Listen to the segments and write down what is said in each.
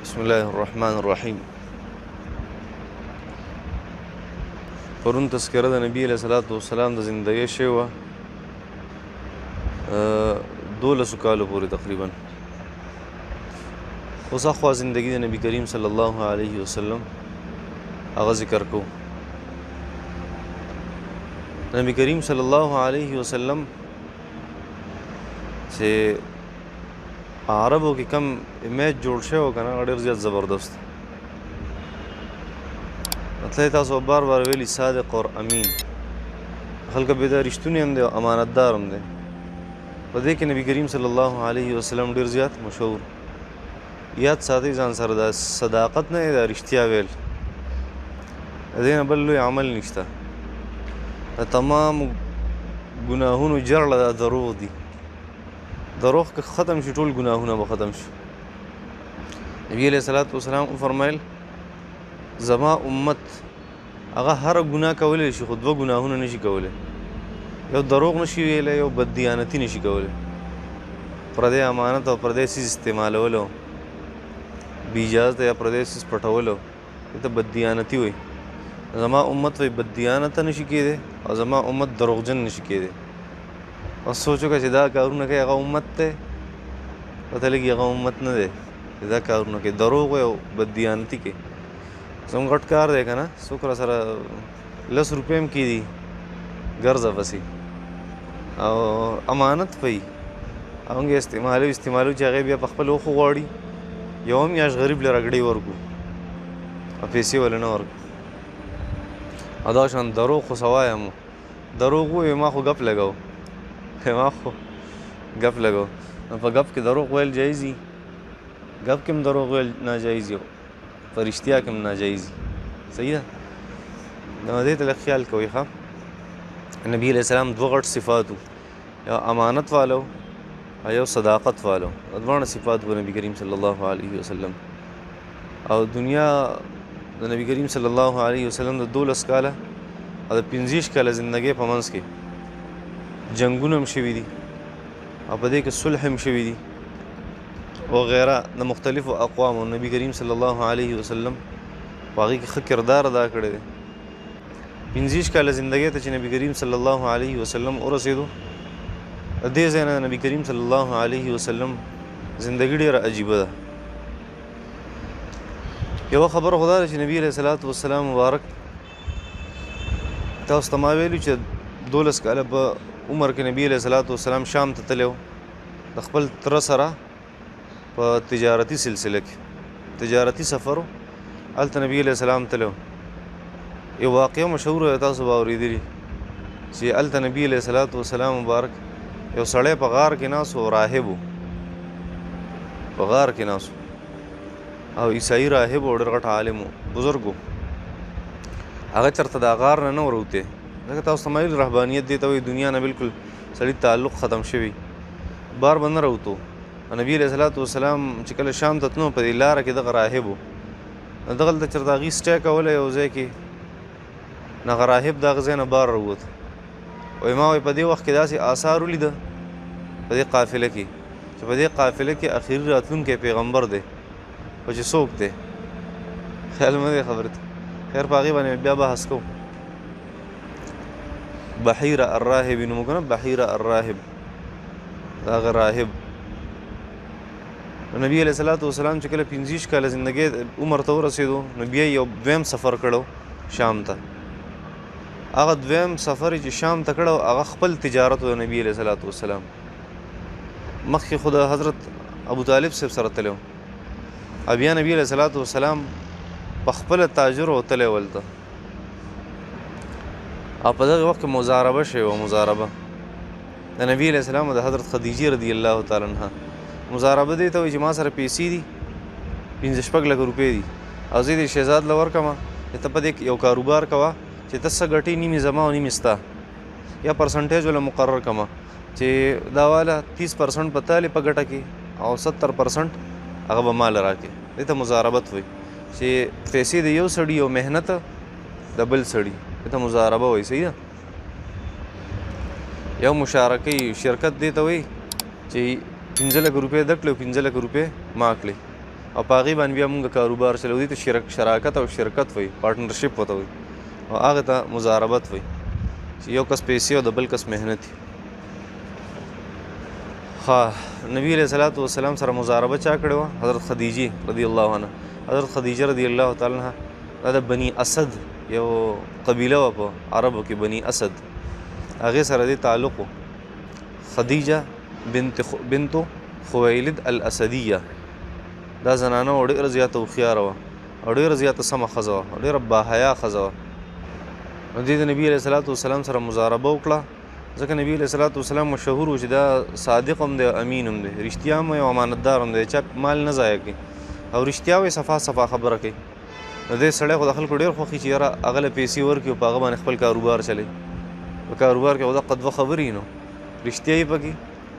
بسم الله الرحمن الرحیم. پرون تذکره د نبی علیه صلوات و سلام د زندګۍ شوې وه 12 کالو پورې تقریبا. اوس اخوا زندګي د نبی کریم صلی الله علیه وسلم هغه ذکر کوو. نبی کریم صلی الله علیه وسلم چې عربو کې کم امیج جوړ شوی و که نه ډېر زیات زبردست. مطلب تاسو بار بار ویلي صادق اور امین، خلکه به دا رښتونی هم دی او امانتدار هم دی. په دې کې نبی کریم صلی الله علیه وسلم ډېر زیات مشهور. یاد ساتئ ځان سره دا صداقت نه دی، دا رښتیا ویل، د دې نه بل لوی عمل نشته. د تمام ګناهونو جړله دا دروغ دي. دروغ که ختم شي ټول ګناهونه به ختم شي. نبی علیه صلات وسلام فرمایل زما امت هغه هر ګناه کولی شي خو دوه ګناهونه نشي کولی. یو دروغ نشي ویلی، یو بددیانتي نشي کولی. پردی امانت او پردی څیز استعمالولو بې اجازته یا پردی څیز پټولو دې ته بددیانتي وایي. زما امت وایي بددیانته نشي کیدی او زما امت دروغجن نشي کیدی. او سوچو که چې دا کارونه کوي هغه امت دی، پته لګي هغه امت نه دی چې دا کارونه کوي، دروغ وایي او بددیانتي کوي. زموږ غټ کار دی که نه، څوک را سره 10 روپۍ هم کېدي ګرځه پسې او امانت پوي هغه استعمالوي چې هغې بیا په خپل وخو غواړي، یوه میاشت غریب له رګړې ورکړو او پیسې ولې نه ورکړو. او دا شان دروغ خو سوایم دروغ ووایي ما خو ګپ لګو نو په ګپ کې دروغ ویل جایز دي، ګپ کې هم دروغ ویل ناجایز دي، په رښتیا کې هم ناجایز دي. صحیح ده؟ نو دې ته لږ خیال کوئ. ښه، نبي علیه السلام دوه غټ صفات وو، یو امانت والو او یو صداقت والو. دواړه صفات وو نبي کریم صلی الله علیه وسلم. او دنیا د نبی کریم صلی الله علیه وسلم د 12 کاله او د 15 کاله زندګۍ په منځ کې جنګونه هم شوي دي او په دې کې صلح هم شوي دي وغیره د مختلفو اقوامو. نبی کریم صلی الله علیه وسلم په هغې کې ښه کردار ادا کړی دی. 15 کاله زندګۍ ته چې نبی کریم صلی الله علیه وسلم ورسېدو، د دې ځای نه نبی کریم صلی الله علیه وسلم زندګي ډېره عجیبه ده. یوه خبره خو دا ده چې نبي علیه صلات وسلام مبارک تاسو ته ما ویلي چې 12 کاله په عمر کې نبی علیه صلات وسلام شام ته تللی و د خپل تره سره په تجارتي سلسله کې، تجارتي سفر و. هلته نبی علیه السلام تللی و. یو واقعه مشهوره ده، تاسو به اورېدلي چې هلته نبی علیه صلات وسلام مبارک یو سړی په غار کې ناست و، راهب و، په غار کې ناست و او عیسائی راهب و، ډېر غټ عالم و، بزرګ و. هغه چېرته دا غار نه نه وروتی، ځکه تاسو ته ما ویل رهبانیت دې ته وایي دنیا نه بلکل سړي تعلق ختم شوي، بار به نه راوتو. نبی علیه صلات وسلام چې کله شام ته تلو په دې لاره کې دغه راهب و، دغلته چېرته هغې سټی کولی یو ځای کې، نو هغه راهب د هغه ځای نه بار راووت. وایي ما وایي په دې وخت کې داسې آثار ولیده په دې قافله کې چې په دې قافله کې اخري راتلونکی پیغمبر دی، خو چې څوک دی خیال مه دی خبرې ته. خیر په هغې باندې بیا بحث کوو. بحیره الراهب نوم که نه، بحیره الراهب د هغه راهب. نبی علیه صلات وسلام چې کله 15 کاله زندګۍ عمر ته ورسېدو نو بیا یو دویم سفر کړو شام ته. هغه دویم سفر چې شام ته کړو هغه خپل تجارت و د نبی علیه صلات وسلام. مخکې خو د حضرت ابو طالب صاحب سره تللی و او بیا نبی علیه صلات وسلام په خپله تاجر و تللی ولته او په دغه وخت کې مضاربه شوې وه. مضاربه د نبی علیه السلام او د حضرت خدیجې رضی الله تعالی عنها. مضاربه دې ته وایي چې ما سره پیسې دي 15-16 لکه روپۍ دي او زه دې شهزاد له ورکړمه چې ته په دې یو کاروبار کوه چې ته څه ګټې نیمې زما او نیمې ستا، یا پرسنټیج وله مقرر کړمه چې دا واله 30% په تا په ګټه کې او 70% هغه به مال راکړي. دې ته مضاربت وایي چې پیسې د یو سړي او محنت د بل سړي، دې ته مضاربه وایي. صحیح ده؟ یو مشارکه شرکت دې ته وایي چې 15 لک روپۍ درکړې او 15 لک روپۍ ما کړې، او په هغې باندې بیا مونږ کاروبار چلو. دې ته شراکت او شرکت وایي، پارټنرشپ ورته وایي، او هغې ته مضاربت وایي چې یو کس پیسې او د بل کس محنت وي. ها نبی علیه الصلاۃ والسلام سره مضاربه چا کړې وه؟ حضرت خدیجې رضی الله عنها. حضرت خدیجه رضی الله تعالی عنها دا د بني اسد یو قبیله وه په عربو کې، بني اسد، هغې سره دې تعلق و. خدیجه بنت خویلد الاسدیه دا زنانه و ډېره زیاته هوښیاره وه او ډېره زیاته سمه ښځه وه، ډېره باحیا ښځه وه. نو دې د نبي علیه الصلاۃ والسلام سره مضاربه وکړه، ځکه نبی علیه الصلاۃ والسلام مشهور و چې دا صادق هم دی، امین هم دی، رښتیا هم او امانتدار هم دی، چا مال نه ضایع کوي او رښتیا وایي، صفا صفا خبره کوي. نو دې سړی خو د خلکو ډېر خوښي چې یاره هغه له پیسې ورکړي او په هغه باندې خپل کاروبار چلی. په کاروبار کې خو دقه دوه خبرې نو رښتیا یې پکې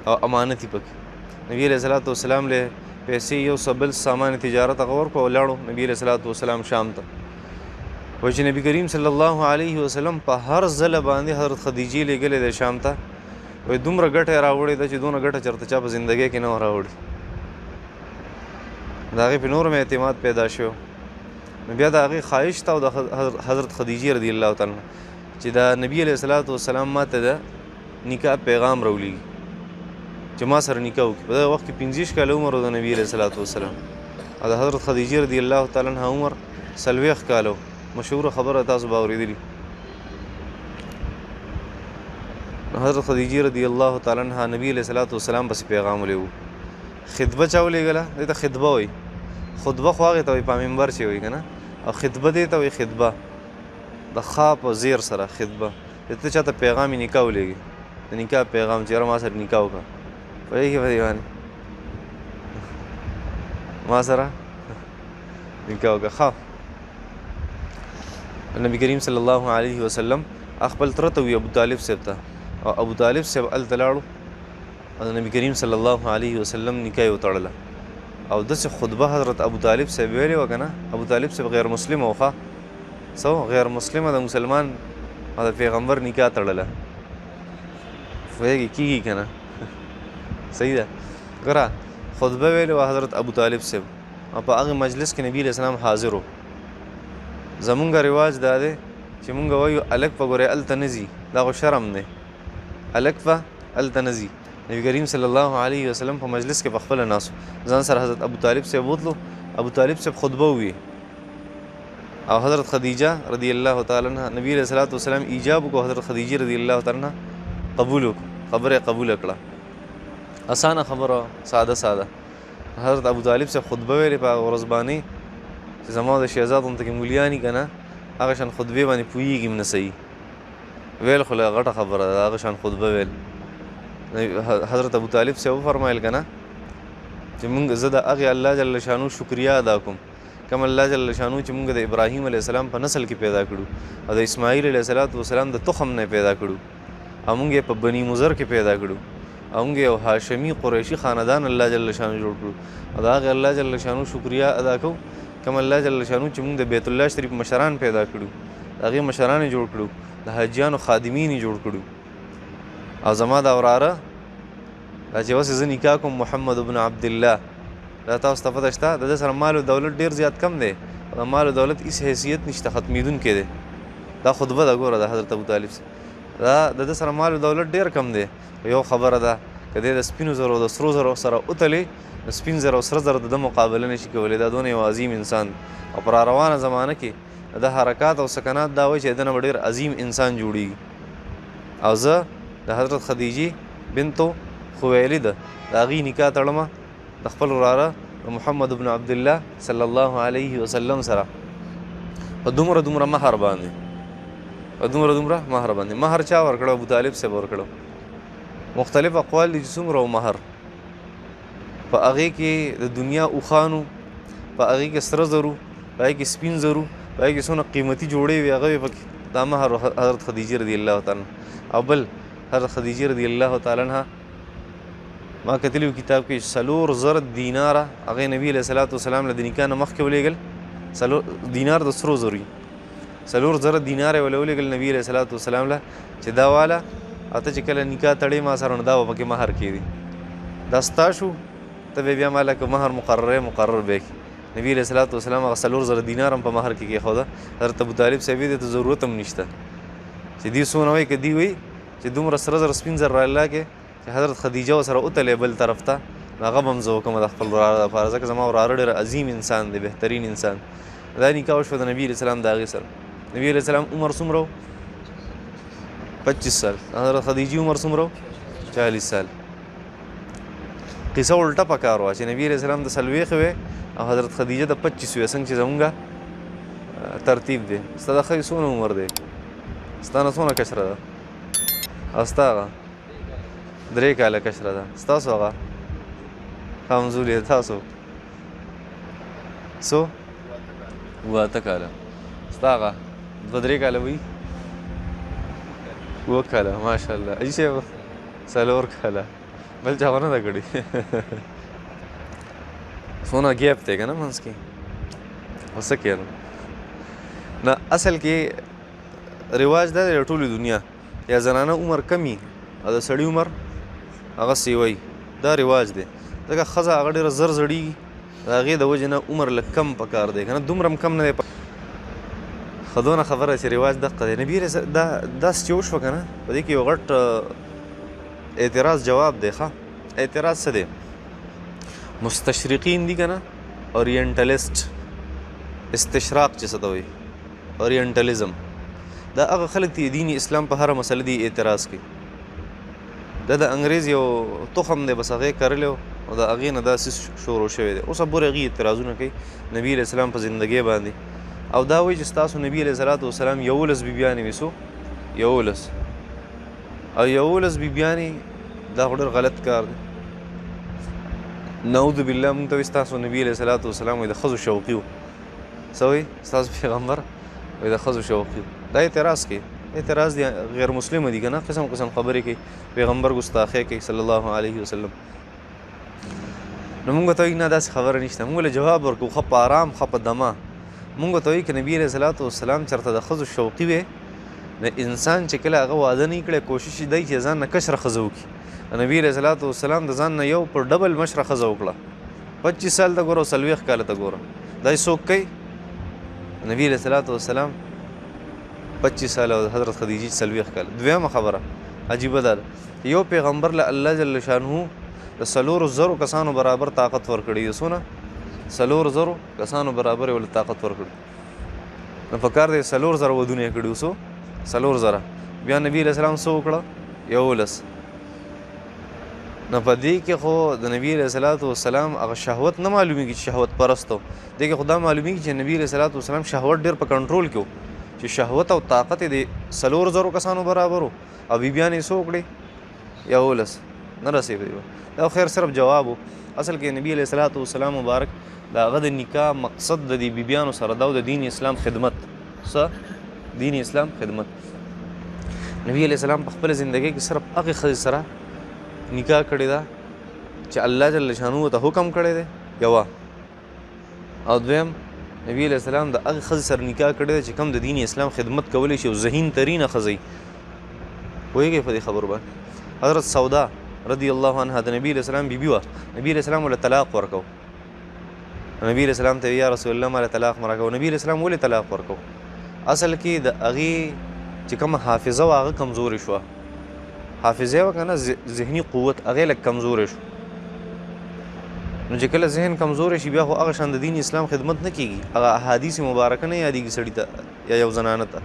او امانت یې پکې. نبی علیه الصلاۃ والسلام له پیسې یو څه بل سامان تجارت هغه ورکړو او لاړو نبی علیه الصلاۃ والسلام شام ته. وایي چې نبي کریم صلی الله علیه وسلم په هر ځله باندې حضرت خدیجې لیږلې ده شام ته. وایي دومره ګټه یې راوړې ده چې دونه ګټه چېرته چا په زندګۍ کې نه وه راوړې. د هغې په نور مې اعتماد پیدا شو. نو بیا د هغې خواهش ته او د حضرت خدیجې رضی الله تعالی عنها چې د نبي علیه الصلاۃ والسلام ما ته د نکاح پیغام راولیږي چې ما سره نکاح وکړي. په دغه وخت کې 25 کاله عمر و د نبي علیه الصلاۃ والسلام او د حضرت خدیجې رضی الله تعالی عنها عمر 40 کاله. مشهوره خبره تاسو به اورېدلي. حضرت خدیجې رضی الله تعالی عنها نبي علیه الصلاۃ والسلام پسې پیغام ولېږو. خطبه چا ولېږله؟ دې ته خطبه وایي. خطبه خو هغې ته وایي په منبر چې وایي که نه، او خطبه دې ته وایي خطبه، د خا په زیر سره خطبه. ته چا ته پیغام نکاح ولېږي، د نکاح پیغام چې یاره ما سره نکاح وکړه، پوهېږې په دې باندې ما سره نکاح وکړه. ښه نبی کریم صلی الله علیه وسلم خپل تره ته وي ابو طالب صاحب ته، او ابو طالب صاحب هلته لاړو او د نبی کریم صلی الله علیه وسلم نکاح یې وتړله. او داسې خطبه حضرت ابو طالب صاحب ویلې وه که نه. ابو طالب صاحب غیر مسلم و، ښه څه غیر مسلمه، د مسلمان او د پیغمبر نکاح تړله. پوهېږي کېږي که نه صحیح ده. ګوره خطبه ویلې وه حضرت ابو طالب صاحب او په هغې مجلس کې نبي علیه السلام حاضر و. زمونږ رواج دا دی چې مونږ وایو الک په ګورې هلته نه ځي، دا خو شرم دی، الک په هلته نه ځي. نبي کریم صلی الله علیه وسلم په مجلس کې په خپله ناست ځان سره حضرت ابو طالب صاحب بوتلو. ابو طالب صاحب خطبه ووي او حضرت خدیجه رضی الله تعالی عنها نبی علیه الصلاۃ والسلام ایجاب وکړو، حضرت خدیجه رضی الله تعالی عنها قبول وکړو، خبره یې قبوله کړه. اسانه خبره، ساده ساده. حضرت ابو طالب صاحب خطبه ویلې په هغه ورځ باندې چې زما د شهزاد غوندې کې مولیاني که نه هغه شان خطبې باندې پوهېږي هم نه صحیح ویل، خو غټه خبره ده هغه شان خطبه ویل. حضرت ابو طالب صاحب وفرمایل که نه چې مونږ زه د هغې الله جل شانو شکریا ادا کوم کوم الله جل شانو چې مونږ د ابراهیم علیه السلام په نسل کې پیدا کړو او د اسماعیل علیه السلام د تخم نه پیدا کړو او مونږ یې په بني مضر کې پیدا کړو او مونږ یو هاشمي قریشي خاندان الله جل شانو جوړ کړو او د هغې الله جل شانو شکریا ادا کوو کوم الله جل شانو چې مونږ د بیت الله شریف مشران پیدا کړو، د هغې مشران یې جوړ کړو، د حاجیانو خادمین یې جوړ کړو. او زما دا وراره دا چې اوس زه نکاح کوم محمد بن عبدالله، دا تاسو ته پته شته د ده سره مال و دولت ډېر زیات کم دی، د مال و دولت هېڅ حیثیت نشته، ختمېدونکی دی. دا خطبه ده ګوره د حضرت ابو طالب دا د ده سره مال و دولت ډېر کم دی. یو خبره ده که دی د سپینو زرو د سرو زرو سره وتلې د سپین زر او سره زر د ده مقابله نشي کولی. دا دونه یو عظیم انسان او په راروانه زمانه کې د حرکات او سکنات دا وایي چې د نه به ډېر عظیم انسان جوړېږي. او زه د حضرت خدیجې بنتو خویلد د هغې نکاح تړمه د خپل وراره د محمد بن عبدالله صلی الله علیه وسلم سره په دومره دومره مهر باندې مهر چا ورکړو؟ ابو طالب صاحب ورکړو. مختلف اقوال دي چې څومره و مهر. په هغې کې د دنیا اوښانو، په هغې کې سره زرو، په هغې کې سپین زرو، په هغې کې څونه قیمتي جوړې وي هغه وې پکې. دا مهر حضرت خدیجې رضی الله تعالی او بل حضرت خدیجې رضی الله تعالی عنها ما کتلی و کتاب کې 4 دیناره هغې نبي علیه الصلاۃ والسلام له د نکاح نه مخکې ولېږل. 4 دینار د سرو زرو وي، 4 دینار یې ولېږل نبي علیه الصلاۃ والسلام له چې دا واله ته چې کله نکاح تړې ما سره نو دا به پکې مهر کېدي، دا ستا شو، ته به بیا ما لکه مهر مقرر به کړي. نبی علیه الصلاۃ والسلام هغه 4,000 دینار هم په مهر کې کېښوده. حضرت ابو طالب صاحب ته ضرورت هم نشته چې دوی څونه وایي که دوی وایي چې دومره سره زر سپین زر راله کې چې حضرت خدیجه ورسره وتلې بل طرف ته، نو هغه به هم زه وکړم د خپل وراره دپاره، ځکه زما وراره ډېر عظیم انسان دی، بهترین انسان. دا نکاح وشوه د نبي علیه السلام د هغې سره. نبي علیه السلام عمر څومره و؟ 25 سال. حضرت خدیجې عمر څومره و؟ 40 سال. قصه الټه پکار وه چې نبي علیه السلام د 40 وې او حضرت خدیجه د 25 وې، څنګه چې زمونږ ترتیب دی. ستا د ښځې څونه عمر دی؟ ستا نه څونه کشره ده؟ او ستا هغه 3 کاله کشره ده. ستاسو هغه کمزوري ده. تاسو څو؟ 8 کاله. ستا هغه 2-3 کاله وي؟ 7 کاله. ماشاءالله. اجي صاحب 4 کاله. بل چا ونه ده کړې. څونه ګیپ دی که نه منځ کې. خو څه کېږي نه، اصل کې رواج دا دی د ټولې دنیا یا زنانه عمر کمی او د سړي عمر هغه سیوی، دا رواج دی. ځکه ښځه هغه ډېره زر زړېږي، د هغې د وجې نه عمر لږ کم پکار دی که نه، دومره هم کم نه دی. ښه دونه خبره چې رواج دقه دی. نبي دا داسې چې وشوه که نه، په دې کې یو غټ اعتراض جواب دی. ښه اعتراض څه دی؟ مستشرقین دي که نه، اورینټلیسټ، استشراق چې څه ته وایي، اورینټلیزم، دا هغه خلک دي دین اسلام په هره مسله دي اعتراض کوي. دا د انګریز یو تخم دی، بس هغې کرلی و او د هغې نه دا سیس شروع شوی دی. اوس پورې هغې اعتراضونه کوي نبي علیه السلام په زندګۍ باندې، او دا وایي چې ستاسو نبي علیه الصلاۃ والسلام 11 بیبیانې وي. څو؟ 11. او 11 بیبیانې دا خو ډېر غلط کار دی. نعوذ بالله. مونږ ته وایي ستاسو نبي علیه الصلاۃ والسلام وایي د ښځو شوقي و. څه وایي؟ ستاسو پیغمبر وایي د ښځو شوقي و. دا اعتراض کوي. اعتراض دی غیر مسلمه دي که نه، قسم قسم خبرې کوي، پیغمبر ګستاخی کوي صلی الله علیه وسلم. نو مونږ ته وایي نه داسې خبره نشته. مونږ له جواب ورکوو ښه په آرام، ښه په دمه. مونږ ته وایي که نبي علیه الصلاۃ والسلام چېرته د ښځو شوقي وی، د انسان چې کله هغه واده نه کړی کوشش یې دی چې ځان نه کشره ښځه وکړي. نبي علیه الصلاۃ والسلام د ځان نه یو پر ډبل مشره ښځه وکړه. 25 سال ته ګوره او 40 کاله ته ګوره. دا یې څوک کوي؟ نبي علیه الصلاۃ والسلام 25 سال او حضرت خدیجه 40 کاله. دویمه خبره عجیبه ده، یو پیغمبر له الله جل شانه د 4,000 کسانو برابر طاقت ورکړي. د څونه؟ 4,000 کسانو برابر یې ولې طاقت ورکړي. نو پکار دی 4,000 ودونه یې کړي. اوسو 4,000. بیا نبي علیه السلام څه وکړه؟ 11. نو په دې کې خو د نبي علیه الصلاۃ والسلام هغه شهوت نه معلومیږي چې شهوت پرست و. دې کې خو دا معلومیږي چې نبي علیه الصلاۃ والسلام شهوت ډېر په کنټرول کې و، چې شهوت او طاقت یې د 4,000 کسانو برابر و، او بیبیانې یې څو وکړې؟ 11 نه رسېدلې. دا خیر صرف جواب و. اصل کې نبي علیه الصلاۃ والسلام مبارک د هغه د نکاح مقصد د دې بیبیانو سره دا و د دین اسلام خدمت. څه؟ دین اسلام خدمت. نبي علیه السلام په خپله زندګۍ کې صرف هغې ښځې سره نکاح کړې ده چې الله جل شانه ته حکم کړی دی، یوه. او دویم نبی علیه السلام د هغې ښځې سره نکاح کړی دی چې کوم د دین اسلام خدمت کولی شي او ذهین ترینه ښځه پوهېږئ په دې خبرو باندې. حضرت سودا رضی الله عنها د نبی علیه السلام بیبي وه. نبی علیه السلام ورله طلاق ورکو. نبی علیه السلام ته یا رسول الله ماله طلاق مه راکوه. نبی علیه السلام ولې طلاق ورکو؟ اصل کې د هغې چې کومه حافظه وه هغه کمزورې شوه. حافظه وه که نه، ذهني قوت هغې لږ کمزوری شو. نو چې کله ذهن کمزوری شي بیا خو هغه شان د دین اسلام خدمت نه کېږي. هغه احادیث مبارکه نه یادېږي سړي ته یا یو زنانه ته.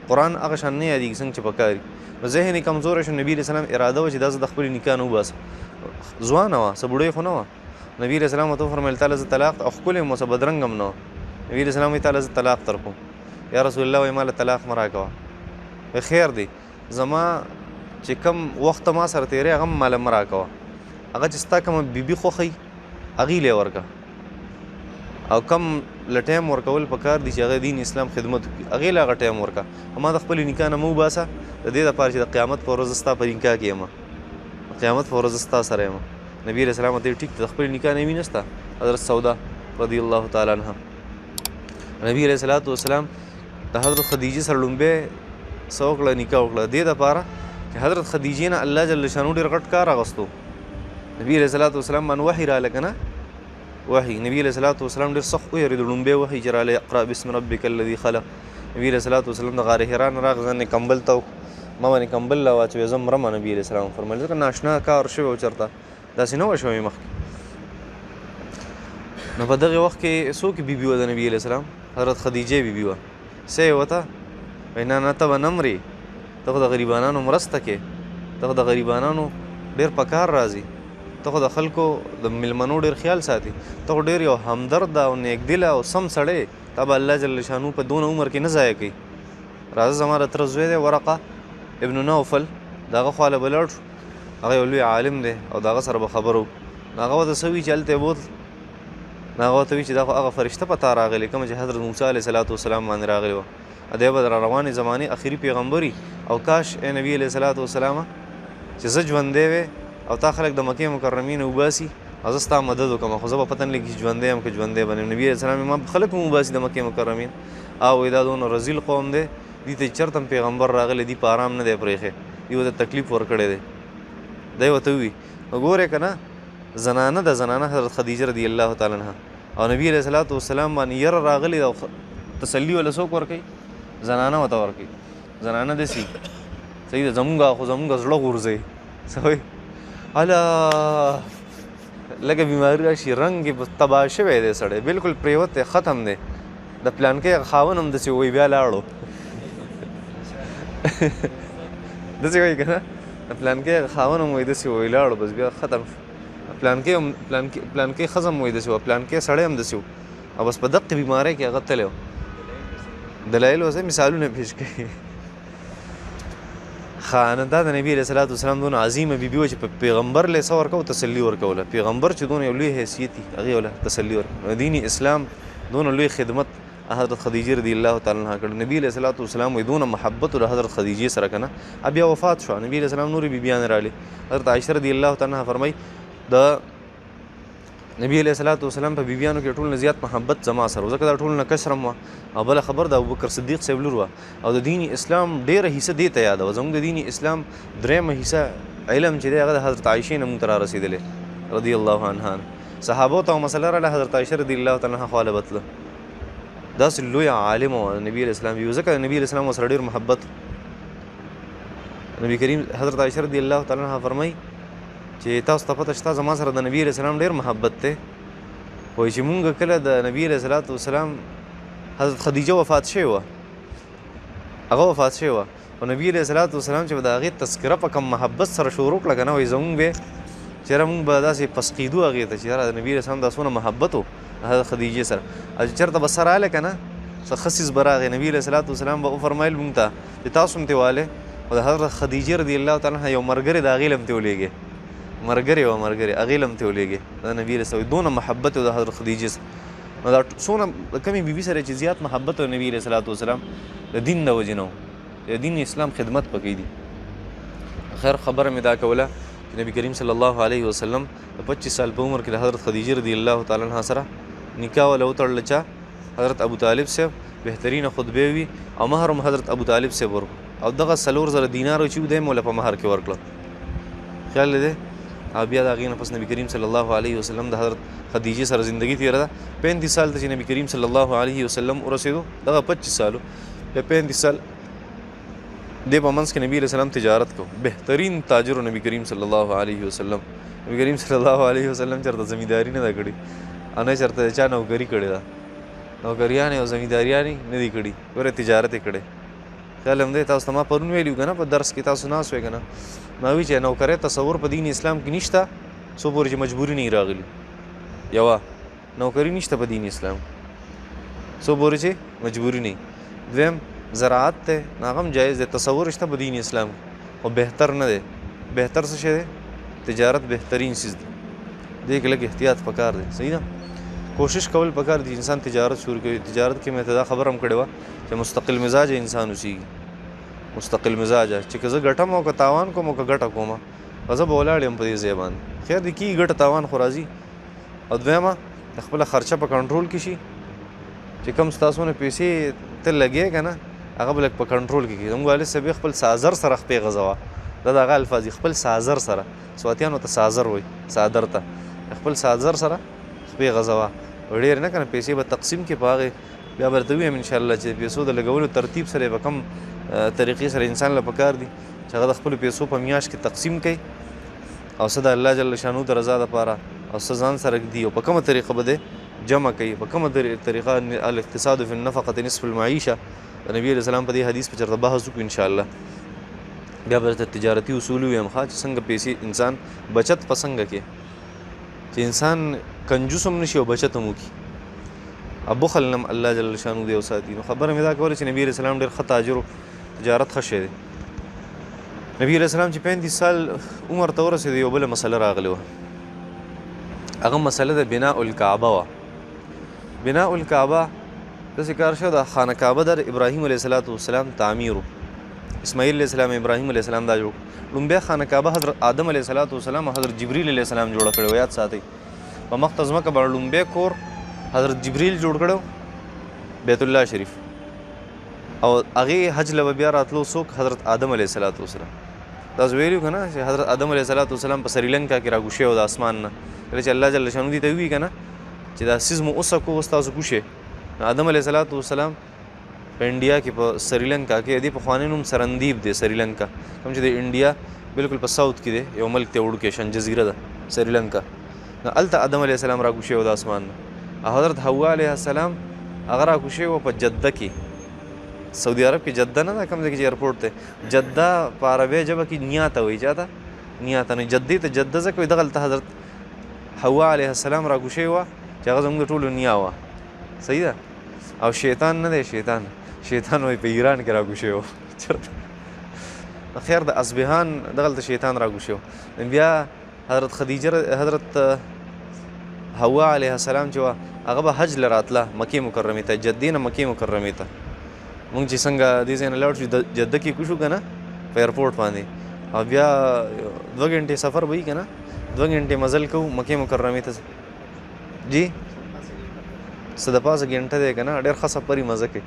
قرآن هغه شان نه یادېږي څنګه چې پکار وي. نو ذهن یې کمزوری شو. نبي علیه السلام اراده وه چې دا زه د خپلې نکاح نه وباسم. ځوانه وه، څه بوډۍ خو نه وه. نبي علیه السلام ورته وفرمیل تاله زه طلاق، او ښکلې هم څه بدرنګه هم نه وه. نبي علیه السلام وایي تاله زه طلاق درکوم. یا رسول الله وایي ماله طلاق مه راکوه. خیر دی زما چې کم وخت ما سره تېری هغه هم ماله مه راکوه. هغه چې ستا کومه بیبي خوښوي هغې لی ورکه، او کم له ټایم ورکول پکار دي چې هغه دین اسلام خدمت وکړي، هغې له هغه ټایم ورکه. ما د خپلې نکاح نه مه وباسه د دې دپاره چې د قیامت په ورځ ستا په نکاح کې یم، قیامت په ورځ ستا سره یم. نبي علیه السلام ورته ټیک د خپلې نکاح نه مینه سته. حضرت سودا رضی الله تعالی عنها نبي علیه الصلاۃ والسلام د حضرت خدیجې سره لومبی څه وکړه؟ نکاح وکړه. دې دپاره چې حضرت خدیجې نه الله جل شانو ډېر غټ کار اغوستو. نبي علیه الصلاۃ والسلام باندې وحي راغله که نه، وحي نبی علیہ الصلوۃ والسلام ډېر سخت ویرېدو لومبی وحي چې رالی اقرأ باسم ربک الذي خلق. نبی علیہ الصلوۃ والسلام د غار حرا نه راغی ځان یې کمبل ته ما باندې کمبل راواچوي زه مرمه. نبی علیہ السلام فرمایل ځکه ناشنا کار شوی و چېرته داسې نه وه شوی مخکې. نو په دغې وخت کې څوک بیبي وه د نبي علیہ السلام؟ حضرت خدیجې بیبي وه. څه یې ورته وایي نه نه ته به نه مرې، ته خو د غریبانانو مرسته کې، ته خو د غریبانانو ډېر په کار راځي، ته خو د خلکو د میلمنو ډېر خیال ساتي، ته خو ډېر یو همدرد او نیکدله او سم سړی، تا به الله جل شانو په دونه عمر کې نه ضایع کوي. راځه زما د تره زوی دی ورقه ابن نوفل، د هغه خواله به لاړ شو. هغه یو لوی عالم دی او د هغه سره به خبرو. هغه ورته څه وي چې هلته یې بوتل، هغه ورته وي چې دا خو هغه فرشته په تا راغلی کومه چې حضرت موسی علیه السلام باندې راغلی وه. دی به د روانې زمانې اخري پیغمبري او کاش ای نبي علیه السلام چې زه ژوندی وې او تا خلک د مکې مکرمې نه وباسي او زه ستا مدد وکړم، خو زه به پته نه لګي چې ژوندی یم که ژوندی به نه یم. نبي علیه السلام ما خلک هم وباسي د مکې مکرمې او وایي دا دونه رذیل قوم دی، دې ته چېرته هم پیغمبر راغلی دي په آرام نه دی پرېښی، دې ورته تکلیف ورکړی دی. دی ورته ووي نو ګورې که نه زنانه د زنانه حضرت خدیجه رضی الله تعالی عنها او نبي علیه السلام باندې یره راغلې او تسلي وله څوک ورکوي؟ زنانه ورته ورکوي. زنانه داسې صحیح ده زمونږ خو زمونږ زړه غورځوي څه وایي هله لږه بیماري راشي رنګ یې تباه شوی دی سړی بلکل پرېوت دی ختم دی. د پلانکۍ خاوند هم داسې وایي بیا لاړو داسې وایي که نه د پلانکۍ خاوند هم وایي داسې وایي لاړو بس بیا ختم شو. پلانکۍ ښځه هم وایي داسې وه، پلانکۍ سړی هم داسې و او بس په دقې بیمارۍ کې هغه تللی و. دلایل اوسه مثالونه پیش کوي. خانه دا د نبی علیه السلام دونه عظیمه بیبي وه چې په پیغمبر له څه ورکوه تسلي ورکوله. پیغمبر چې دونه یو لوی حیثیت وي هغې وله تسلي ورکوله. دین اسلام دونه لوی خدمت حضرت خدیجه رضی الله تعالی عنها کړی. نبی علیه السلام وایي دونه محبت د حضرت خدیجې سره که نه بیا وفات شوه. نبی علیه السلام نورې بیبیانې راغلې. حضرت عایشه رضی الله تعالی عنها فرمایي د نبی علیه السلام په بیبیانو کې ټول نه زیات محبت زما سره ځکه دا ټول نه کشرم وه او بله خبر د ابوبکر صدیق صاحب لور وه او د دین اسلام ډېره حصه دې ته یاده وه. زموږ د دین اسلام درېیمه حصه علم چې دی هغه د حضرت عایشې نه موږ ته رارسېدلی رضی الله عنها. صحابو ته مسله راغله حضرت عایشه رضی الله تعالی عنها خواله بتله. داسې لویه عالمه وه نبي علیه السلام بیبي ځکه د نبي علیه السلام ورسره ډېر محبت. نبي کریم حضرت عایشه رضی الله تعالی عنها فرمایي چې تاسو ته پته شته زما سره د نبي علیه السلام ډېر محبت دی. وایي چې مونږ کله د نبي علیه السلام حضرت خدیجه وفات شوې وه هغه وفات شوې وه او نبي علیه السلام چې به د هغې تذکره په کم محبت سره شروع کړه که نه وایي زمونږ به چېرې مونږ به داسې پسقېدو هغې ته چې یاره د نبي علیه السلام دا څونه محبت و حضرت خدیجې سره او چې چېرته به څه راغلی که نه څه ښه څیز به راغی نبي علیه السلام به وفرمایل مونږ ته چې تاسو هم ترې والئ او د حضرت خدیجې رضی الله تعالی عنها یو ملګری د هغې له هم ترې ولېږئ مرګري و مرګري هغې له هم ترې ولېږې د نبي علیه السلام دونه محبت و د حضرت خدیجې سره. نو دا څونه د کمې بیبي سره چې زیات محبت و نبي علیه السلام د دین د وجې نه و د دین اسلام خدمت پکې دي. خیر خبره مې دا کوله چې نبي کریم صلی الله علیه وسلم د 25 سال په عمر کې د حضرت خدیجې رضی الله تعالی عنها سره نکاح وله وتړله. چا؟ حضرت ابو طالب صاحب بهترینه خطبې وي او مهر هم حضرت ابو طالب صاحب ورکړو او دغه 4,000 دینار چې و دی موله په مهر کې ورکړه. خیال دی او بیا د هغې نه پس نبي کریم صلی الله علیه وسلم د حضرت خدیجې سره زندګي تېره ده 35 سال ته چې نبي کریم صلی الله علیه وسلم ورسېدو دغه 25 سالو بیا 35 سال دې په منځ کې نبي علیه السلام تجارت کو. بهترین تاجر نبي کریم صلی الله علیه وسلم. نبي کریم صلی الله علیه وسلم چېرته زمینداري نه ده کړې او نه چېرته چا نوکري کړې ده. نوکریانې او زمینداریانې نه دي کړي ګوره تجارت یې کړی. خیال هم دی تاسو ته ما پرون ویلي که نه په درس کې تاسو ناست وی که نه ما وی چې نوکرۍ تصور په دین اسلام کې نشته څو پورې چې مجبوري نه راغلي. یوه نوکري نشته په دین اسلام څو پورې چې مجبوري نه. دویم زراعت دی هغه هم جایز دی تصور شته په دین اسلام خو بهتر نه دی. بهتر څه شی دی؟ تجارت بهترین چیز دی. دې کې لږ احتیاط پکار دی. صحیح ده کوشش کول پکار دی انسان تجارت شروع کوي. تجارت کې مې ته دا خبر هم کړې وه چې مستقل مزاج انسان اوسېږي. مستقل مزاجه چې که زه ګټم او که تاوان کوم او که ګټه کومه زه به ولاړ یم په دې ځای باندې. خیر دی کېږي ګټه تاوان خو راځي. او دویمه د خپله خرچه په کنټرول کې شي چې کوم ستاسو نه پیسې ته لګې که نه هغه به لږ په کنټرول کې کړي. زموږ والد صاحب خپل سازر سره خپې غځوه دا د هغه الفاظ خپل سازر سره سواتیانو ته سازر وایي څادر ته خپل سازر سره خپې غځوه ډېر نه که نه پیسې به تقسیم کړې په هغې بیا به درته ووایم انشاءالله چې د پیسو د لګولو ترتیب سره به کم طریقې سره انسان له پکار دي چې هغه د خپلو پیسو په میاشت کې تقسیم کوي او څه د الله جل شانو د رضا دپاره او څه ځان سره ږدي او په کومه طریقه به دی جمع کوي په کومه طریقه الاقتصاد فی النفقة نصف المعیشه د نبي علیه السلام په دې حدیث په چېرته بحث وکړو انشاءالله بیا به درته تجارتي اصول ووایم ښه چې څنګه پیسې انسان بچت په څنګه کې چې انسان کنجوس هم نشي او بچت هم وکړي او بخل نه الله جل شانو دی وساتي نو خبره مې دا کوله چې نبي علیه السلام ډېر ښه تاجر و تجارت ښه شی دی نبي علیه السلام چې 35 سال عمر ته ورسېد یو بله مسله راغلې وه هغه مسله د بناء الکعبه وه بناء الکعبه داسې کار شو د خانه کعبه د ابراهیم علیه السلام تعمیر و اسماعیل علیه السلام ابراهیم علیه السلام دا جوړ لومبی خانه کعبه حضرت آدم علیه السلام او حضرت جبریل علیه السلام جوړه کړې و یاد ساتئ په مخ ته ځمکه باندې لومبی کور حضرت جبریل جوړ کړو بیت الله شریف او هغې حج له به بیا راتلو څوک حضرت آدم علیه السلام تاسو ویلي که نه چې حضرت آدم علیه السلام په سریلنکا کې راګوښې و د اسمان نه کله چې الله جل شانو دې ته ووایي که نه چې دا سیز مو اوسه کو اوس تاسو کوشئ نو آدم علیه السلام په انډیا کې په سریلنکا کې دې پخوانی نوم سرندیب دی سریلنکا کوم چې د انډیا بالکل په ساوت کې دی یو ملک ته وړوکی شان جزیره ده سریلنکا نو هلته آدم علیه السلام راګوښې و د اسمان نه او حضرت حوا علیه السلام هغه راګوښې وه په جده کې سعودي عرب کې جده نه ده کوم ځای کې چې ایرپورټ دی جده په عربۍ ژبه کې نیا ته وایي چا ته نیا ته نو جدې ته جده ځکه وایي دغلته حضرت حوا علیه السلام راګوښې وه چې هغه زموږ د ټولو نیا وه صحیح ده او شیطان نه دی شیطان وایي په ایران کې راګوښې وه چېرته خیر د اصبهان دغلته شیطان راګوښې وه بیا حضرت خدیجه حضرت حوا علیه السلام چې وه هغه به حج له راتله مکې مکرمې ته جدې نه مکې مکرمې ته مونږ چې څنګه دې ځای نه لاړ شو جده کې کوشو که نه په ایرپورټ باندې او بیا 2 غنټې سفر به وي که نه 2 غنټې مزل کوو مکې مکرمې ته جی څه د پاسه غنټه دی که نه ډېر ښه سفر یې مزه کوي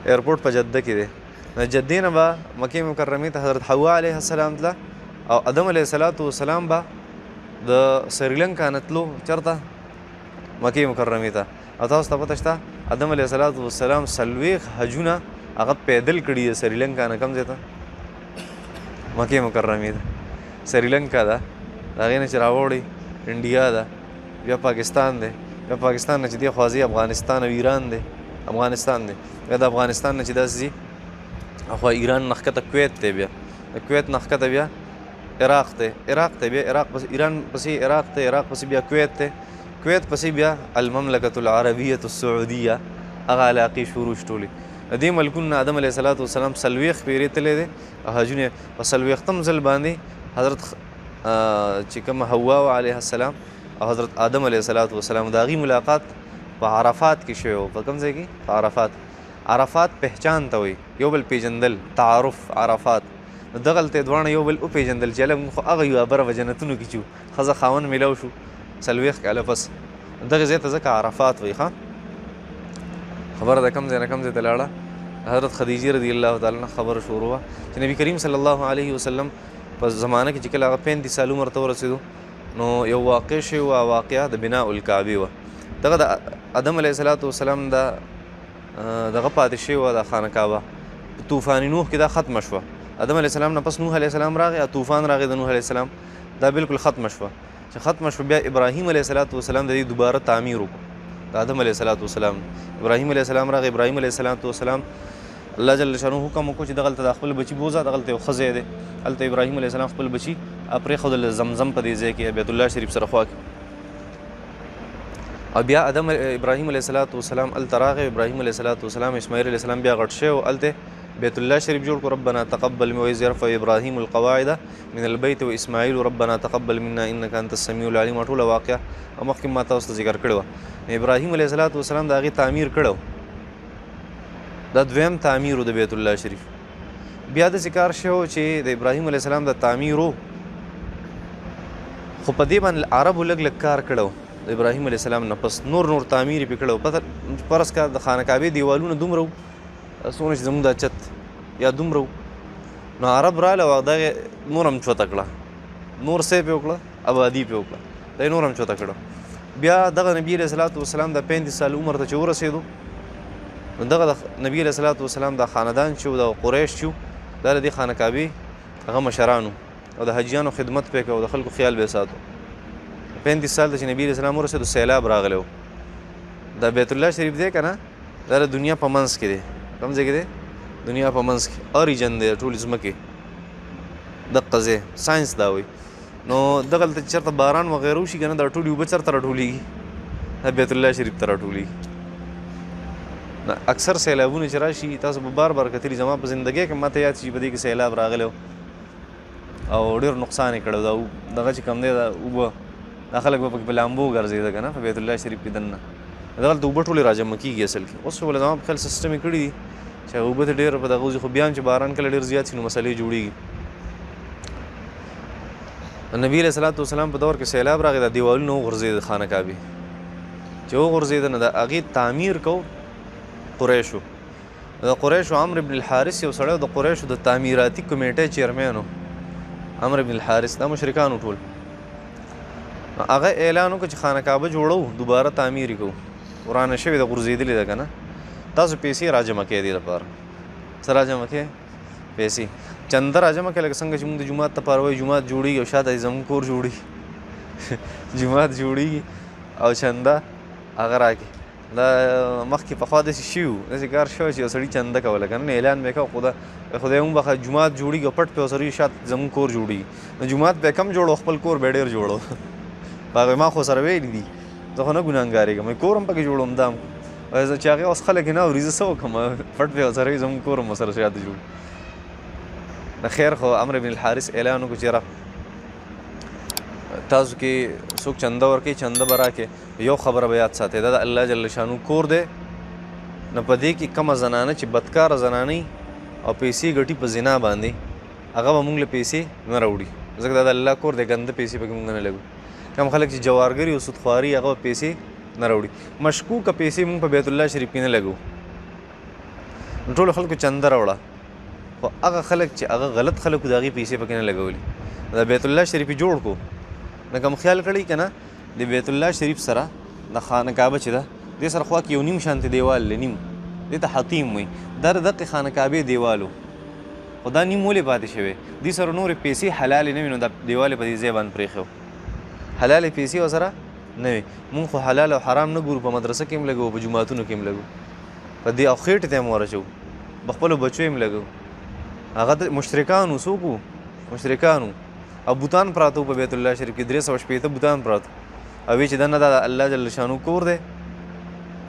ایرپورټ په جده کې دی نو جدې نه به مکې مکرمې ته حضرت حوا علیه السلام تله او آدم علیه السلام به د سریلنکا نه تلو چېرته مکې مکرمې ته او تاسو ته پته شته آدم علیه السلام 40 حجونه هغه پیدل کړي د سریلنکا نه کوم ځای ته مکې مکرمې ته سریلنکا ده د هغې نه چې راوړئ انډیا ده بیا پاکستان دی بیا پاکستان نه چې دې خوا ځي افغانستان او ایران دی افغانستان دی بیا د افغانستان نه چې داسې ځي اخوا ایران نه ښکته کویت دی بیا د کویت نه ښکته بیا عراق دی بیا عراق پسې ایران پسې عراق دی عراق پسې بیا کویت دی کویت پسې بیا المملکة العربیة السعودیه هغه علاقې شروع ټولې د دې ملکونو نه آدم علیه السلام 40 پیرې تللی دی او حجونه په 40م ځل باندې حضرت چې کوم حوا علیه السلام او حضرت آدم علیه السلام د هغې ملاقات په عرفات کې شوی و په کوم ځای کې په عرفات پہچان ته وایي یو بل پیژندل تعارف عرفات نو دغلته دواړه یو بل وپېژندل چې هلک موږ خو هغه یو بره په جنتونو کې چې وو ښځه خاوند میلاو شو 40 کاله پس دغه ځای ته ځکه عرفات وایي ښه خبره ده کوم ځای نه کوم ځای ته لاړه حضرت خدیجې رضی الله تعالی عنها خبره شروع وه چې نبي کریم صلی الله علیه وسلم په زمانه کې چې کله هغه 35 سال عمر ته ورسېدو نو یو واقع شوی وه واقعه د بناء الکعبې وه دغه د آدم علیه السلام دغه پاتې شوی وه د خانه کعبه په طوفان نوح کې دا ختمه شوه آدم علیه السلام نه پس نوح علیه السلام راغی او طوفان راغی د نوح علیه السلام دا بالکل ختمه شوه چې ختمه شوه بیا ابراهیم علیه السلام د دې دوباره تعمیر وکړو د آدم علیه السلام ابراهیم علیه السلام راغی ابراهیم علیه السلام الله جل شانه حکم وکړو چې دغلته د خپل بچي بوځه دغلته یو ښه ځای دی هلته ابراهیم علیه السلام خپل بچي پرېښودل زمزم په دې ځای کې بیت الله شریف سره خوا کې او بیا ابراهیم علیه السلام هلته راغی ابراهیم علیه السلام اسماعیل علیه السلام بیا غټ شوی و هلته بیت الله شریف جوړ کړو ربنا تقبل وإذ يرفع ابراهیم القواعد من البيت واسماعیل ربنا تقبل منا انك انت السميع العليم ټوله واقعه او مخکې ما تاسو ته ذکر کړې وه ابراهیم علیه السلام د هغې تعمیر کړی دا دویم تعمیر د بیت الله شریف بیا داسې کار شوی چې د ابراهیم علیه السلام د تعمیر خو په دې باندې عربو لږ کار کړی د ابراهیم علیه السلام نه پس نور تعمیر یې پرې کړی فرض کړه د خانه کعبې دیوالونه دومره وو څومره چې زموږ دا چت یا دومره وو نو عرب راله او دغې نور هم چوته کړه نور څه یې پرې وکړه آبادي پرې وکړه دا یې نور هم چوته کړه بیا دغه نبی علیه الصلاۃ والسلام د 35 سال عمر ته چې ورسېدو نو دغه د نبی علیه الصلاۃ والسلام د خاندان چې د قریش چې دا د دې خانه کعبې هغه مشرانو او د حجیانو خدمت پې کوو د خلکو خیال به ساتو 35 سال ته چې نبی علیه السلام ورسېدو سیلاب راغلی و دا بیت الله شریف دی که نه دا د دنیا په منځ کې دی کوم ځای کې دی دنیا په منځ کې اریجن دی ټولې ځمکې دقه ځای ساینس دا وایي نو دغلته چې چېرته باران وغیره وشي که نه دا ټولې اوبه چېرته راټولېږي دا بیت الله شریف ته راټولېږي اکثر سیلابونه چې راشي تاسو به بار بار کتلي زما په زندګۍ کې ماته یاد شي په دې کې سیلاب راغلی او ډېر نقصان یې کړی دا دغه چې کوم دی دا اوبه دا خلک به پکې په لامبو ګرځېده که نه په بیت الله شریف کې دننه دغلته اوبه ټولې راجمع کېږي اصل کې اوس خو زما په خیال سیسټم یې کړي دي چې اوبه ته ډېر په دغه وځي خو بیا هم چې باران کله ډېر زیات شي نو مسلې جوړېږي نبي علیه صلات وسلام په دور کې سیلاب راغی دا دیوالونه وغورځېد خانه کعبې چې وغورځېده نو د هغې تعمیر کو قریشو د قریشو عمرو بن الحارث یو سړی د قریشو د تعمیراتي کمیټې چیرمین و عمرو بن الحارث دا مشرکانو ټول هغه اعلان وکړ چې خانه کعبه جوړو دوباره تعمیر یې کوو ورانه شوې ده غورځېدلې ده که نه تاسو پیسې راجمع کړئ دې لپاره څه راجمع کړئ پیسې چنده راجمع کړئ لکه څنګه چې موږ د جومات دپاره وایو جومات جوړېږي او شاته زموږ کور جوړېږي جومات جوړېږي او چنده هغه راکړي دا مخکې پخوا داسې شوي وو داسې کار شوی چې یو سړي چنده کوله که نه اعلان به یې کوه خدای وبخښه جومات جوړېږي او پټ پې ورسره شاته زموږ کور جوړېږي نو جومات به یې کم جوړو خپل کور به یې ډېر جوړو په هغې ما خو سره ویلي دي زه خو نه ګناهګارېږم کور هم پکې جوړوم دا هم چې هغې اوس خلک یې نه اوري زه څه وکړم پټ پې ورسره وي زموږ کور هم ورسره شاته جوړ د خیر خو عمرو بن الحارث اعلان وکړو چې یاره تاسو کې څوک چنده ورکوي چنده به راکړې یو خبره به یاد ساتئ دا د الله جل شانو کور دی نو په دې کې کومه زنانه چې بدکاره زنانه او پیسې ګټي په زنا باندې هغه به موږ له پیسې نه راوړي ځکه دا د الله کور دی ګنده پیسې پکې موږ نه لګو کم خلک چې جوارګري او سودخواري هغه پیسې نه راوړي مشکوکه پیسې موږ په بیت الله شریف کې نه لګو نو ټولو خلکو چنده راوړه خو هغه خلک چې هغه غلط خلکو د هغې پیسې پکې نه لګولي دا بیت الله شریف یې جوړ کړو نو کوم خیال کړی که نه د بیت الله شریف سره د خانه کعبه چې ده دې سره خوا کې یو نیم شانتې دیوال دی نیم دې ته حطیم وایي دا د دقې خانه کعبې دیوال و خو دا نیم ولې پاتې شوی دې سره نورې پیسې حلالې نه وي نو دا دیوال یې په دې ځای باندې پرېښی و حلالې پیسې ورسره نه وي مونږ خو حلال او حرام نه ګورو په مدرسه کې هم لګو په جوماتونو کې هم لګو په دې او خېټې ته هم ورچوو په خپلو بچو هم لګو هغه د مشرکانو څوک وو مشرکانو او بوتان پراته په بیت الله شریف کې 360 بوتان پراته او وی چې دا نه دا الله جل شانو کور دی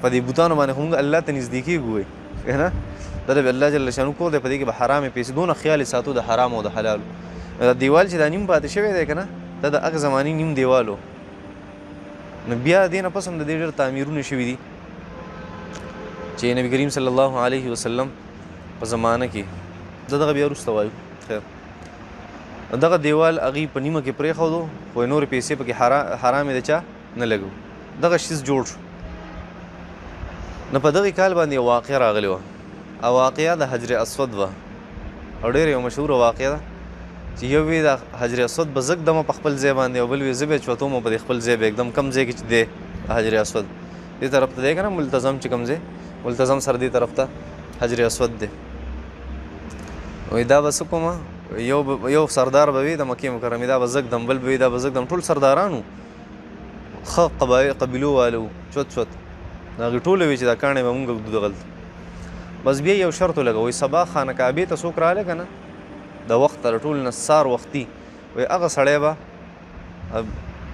په دې بوتانو باندې خو موږ الله ته نږدې کېږو وایي که نه دا د الله جل شانو کور دی په دې کې به حرامې پیسې دونه خیال یې ساتو د حرام او د حلالو دا دیوال چې دا نیم پاتې شوی دی که نه دا د هغه زمانې نیم دیوال و نو بیا دې نه پس هم د دې ډېر تعمیرونه شوي دي چې نبي کریم صلی الله علیه وسلم په زمانه کې دغه بیا وروسته وایو خیر دغه دیوال هغې په نیمه کې پرېښودو خو یې نورې پیسې پکې حرامې د چا نه لګو دغه شیز جوړ شو نو په دغې کال باندې یو واقعه راغلې وه او واقعه د حجر اسود وه او ډېر یو مشهوره واقعه ده چې یو وی د حجر اسود به زه ږدمه په خپل ځای باندې او بل وی زه به یې چوتوم په دې خپل ځای به ږدم کوم ځای کې چې دی حجر اسود دې طرف ته دی که نه ملتظم چې کوم ځای ملتظم سره دې طرف ته حجر اسود دی وایي دا به څه کومه یو سردار به وي د مکې مکرمې دا به زه ږدم بل به وي دا به زه ږدم ټول سردارانو ښه قبیلو والو چوت چوت د هغې ټولې وي چې دا کاڼې به مونږ ږدو دغلته بس بیا یو شرط ولګه وایي سبا خانه کعبې ته څوک راغلی که نه د وخت له ټول نه سار وختي وایي هغه سړی به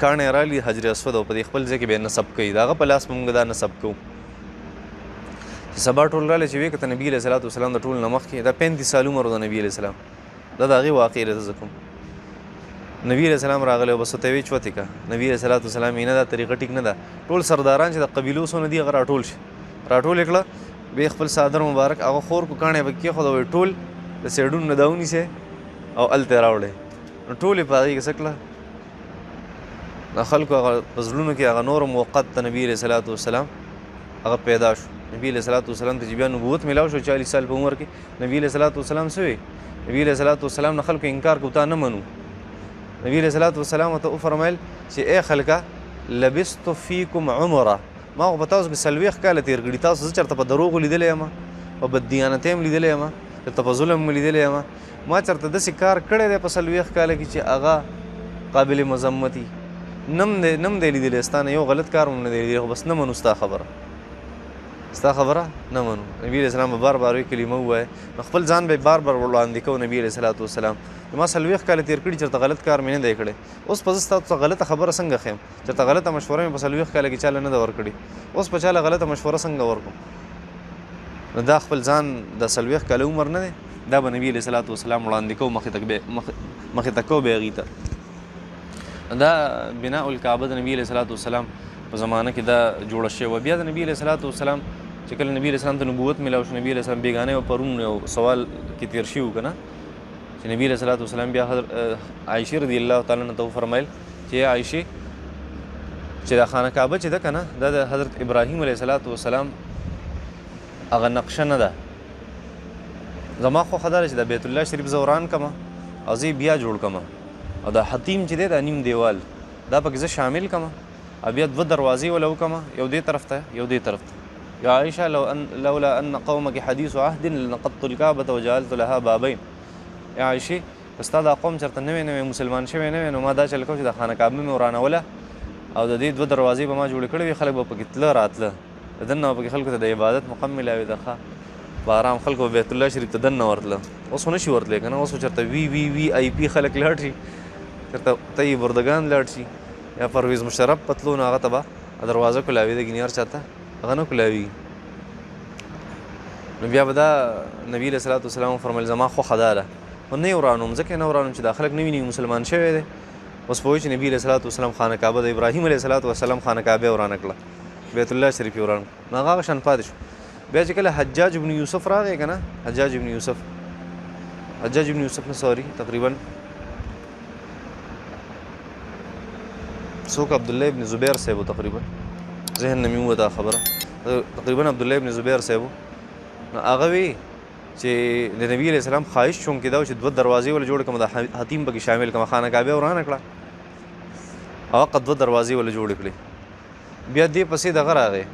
کاڼی رالي حجر اسود او په دې خپل ځای کې به یې نصب کوي د هغه په لاس به مونږ دا نصب کوو چې سبا ټول رالی چې ویې که ته نبي علیه صلات وسلام د ټول نه مخکې دا 35 سال عمر و د نبي علیه السلام دا د هغې واقعې ده زه کوم نبي علیه السلام راغلی او بس ورته یې ویې چوتې که نبي علیه صلات وسلام یې نه دا طریقه ټیک نه ده ټول سرداران چې د قبیلو څونه دي هغه راټول شي راټول یې کړه بیا خپل صادر مبارک هغه خور کو کاڼی به کېښوده وایي ټول د سیډونو نه دا ونیسئ او هلته یې راوړئ نو ټول یې په هغې کې څه کړه د خلکو هغه په زړونو کې هغه نور موقت ته نبي علیه صلات وسلام هغه پیدا شو نبي علیه صلات وسلام ته چې بیا نبوت میلاو شو 40 سال په عمر کې نبي علیه صلات وسلام څه وی نبی علیه صلات وسلام نه خلکو انکار کو تا نه منو نبی علیه صلات وسلام ته وفرمایل چې ای خلکه لبست فیکم عمره ما خو په تاسو کې 40 کاله تېر کړي تاسو زه چېرته په دروغو لیدلی یم په بددیانتۍ هم لیدلی یم چېرته په ظلم م لیدلی یم ما چېرته داسې کار کړی دی په 40 کاله کې چې هغه قابل مذمتي نم دی لیدلی ستا نه یو غلط کار هم نه دی لیدلی خو بس نه منو ستا خبره نه منو نبي علیه السلام به بار بار وایي کلمه ووایه نو خپل ځان به بار بار وړاندې کوو نبي علیه الصلاة والسلام ما 40 کاله تېر کړي چېرته غلط کار مې نه دی کړی اوس په زه ستا ته غلطه خبره څنګه ښیم چېرته غلطه مشوره مې په 40 کاله کې چاله نه ده ورکړې اوس په چاله غلطه مشوره څنګه ورکړم نو دا خپل ځان د 40 کاله عمر نه دی دا به نبي علیه الصلاة والسلام وړاندې کوو مخې ته کوو به هغې ته دا بناء الکعبه د نبي علیه الصلاة والسلام په زمانه کې دا جوړه شوې وه بیا د نبي علیه الصلاة والسلام چې کله نبي علیه السلام ته نبوت میلاو شو نبي علیه السلام بیګانه و پرون یو سوال کې تېر شوي و که نه چې نبي علیه الصلاة والسلام بیا عایشې رضی الله تعالی عنها ته وفرمیل چې عایشې چې دا خانه کعبه چې ده که نه دا د حضرت ابراهیم علیه الصلاة والسلام هغه نقشه نه ده زما خوښه دا ده چې د بیت الله شریف زه وران کړم او زه بیا جوړ کړم او دا حتیم چې دی دا نیم دیوال دا پکې زه شامل کړم او بیا 2 دروازې وله وکړم یو دې طرف ته یو دې طرف ته یا عائشه لولا ان قومك حديث عهد لنقضت الكعبه وجعلت لها بابين یا عائشه ستا دا قوم چېرته نوی مسلمان شوی نه وی نو ما دا چل کوم چې د خانه کعبه مې ورانوله او د دې 2 دروازې به ما جوړې کړې وي خلک به پکې تله راتله د دننه به پکې خلکو ته د عبادت مقام میلاوي ده ښه په آرام خلکو به بیت الله شریف ته دننه ورتله اوس خو نه شي ورتلی که نه اوس خو چېرته وي آی پي خلک لاړ شي چېرته طیب بردګان لاړ شي یا پرویز مشرف پتلون هغه ته به دروازه کولاوي د ګیني هر چاته هغه نه کولاوي نو بیا به دا نبي علیه الصلاة والسلام فرمیل زما خوښه دا ده خو نه یې ورانوم ځکه یې نه ورانوم چې دا خلک نه ویني مسلمان شوی دی اوس پوهوي چې نبي علیه الصلاة والسلام خانه کعبه د ابراهیم علیه الصلاة والسلام خانه کعبه یې ورانه کړه بیت الله شریف یې وران نو هغه شان پاتې شو بیا چې کله حجاج ابن یوسف راغی که نه حجاج ابن یوسف نه سوري تقریبا څوک عبدالله ابن زبیر صاحب تقریبا ذهن نه مې ووته خبره تقریبا عبدالله ابن زبیر صاحب نو هغه وی چې د نبي علیه السلام خواهش چونکې دا و چې 2 دروازې ول جوړ کړم د حتیم پکې شامل کړم خانه کعبه ورانه کړه او هغه 2 دروازې ول جوړې کړې بیا دې پسې دغه راغی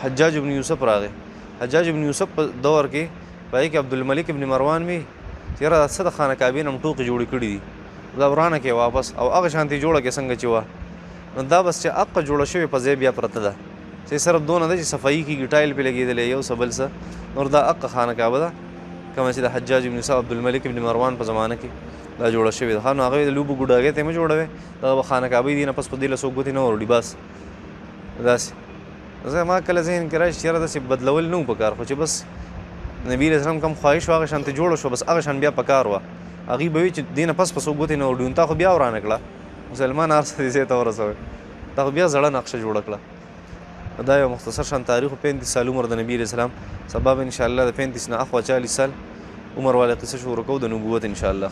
حجاج ابن یوسف راغی حجاج ابن یوسف په دور کې په هغې کې عبدالملک ابن مروان وی چې یاره دا څه د خانه کعبې نه ټوقې جوړې کړي دي دا ورانه کې واپس او هغه شانتې جوړه کې څنګه چې وه نو دا بس چې حقه جوړه شوې په ځای بیا پرته ده چې صرف دونه ده چې صفایي کېږي ټایل پې لګېدلی یو څه بل څه نور دا حقه خانه کعبه ده کومه چې د حجاج ابن یوسف عبدالملک ابن مروان په زمانه کې دا جوړه شوې ده نو هغه د لوبو ګوډاګۍ ته یې مه جوړوې دغه به خانه کعبې دي نه پس په دې له څوک ګوتې نه وروړي بس داسې زه ما کله ذهن کې راشي چې یاره داسې بدلول نه و پکار خو چې بس نبي علیه السلام کوم خواهش و هغه شانتې جوړه شوه بس هغه شان بیا پکار وه هغې به وي چې دې نه پس په څوک ګوتې نه وروړي تا خو بیا ورانه کړه مسلمان هر څه دې ځای ته ورسوی تا خو بیا زړه نقشه جوړه کړه دا یو مختصر شان تاریخ 35 سال عمر د نبی علیه السلام سبب انشاءالله د 35 نه اخوا 40 سال عمر والا قصه شروع کوو د نبوت انشاءالله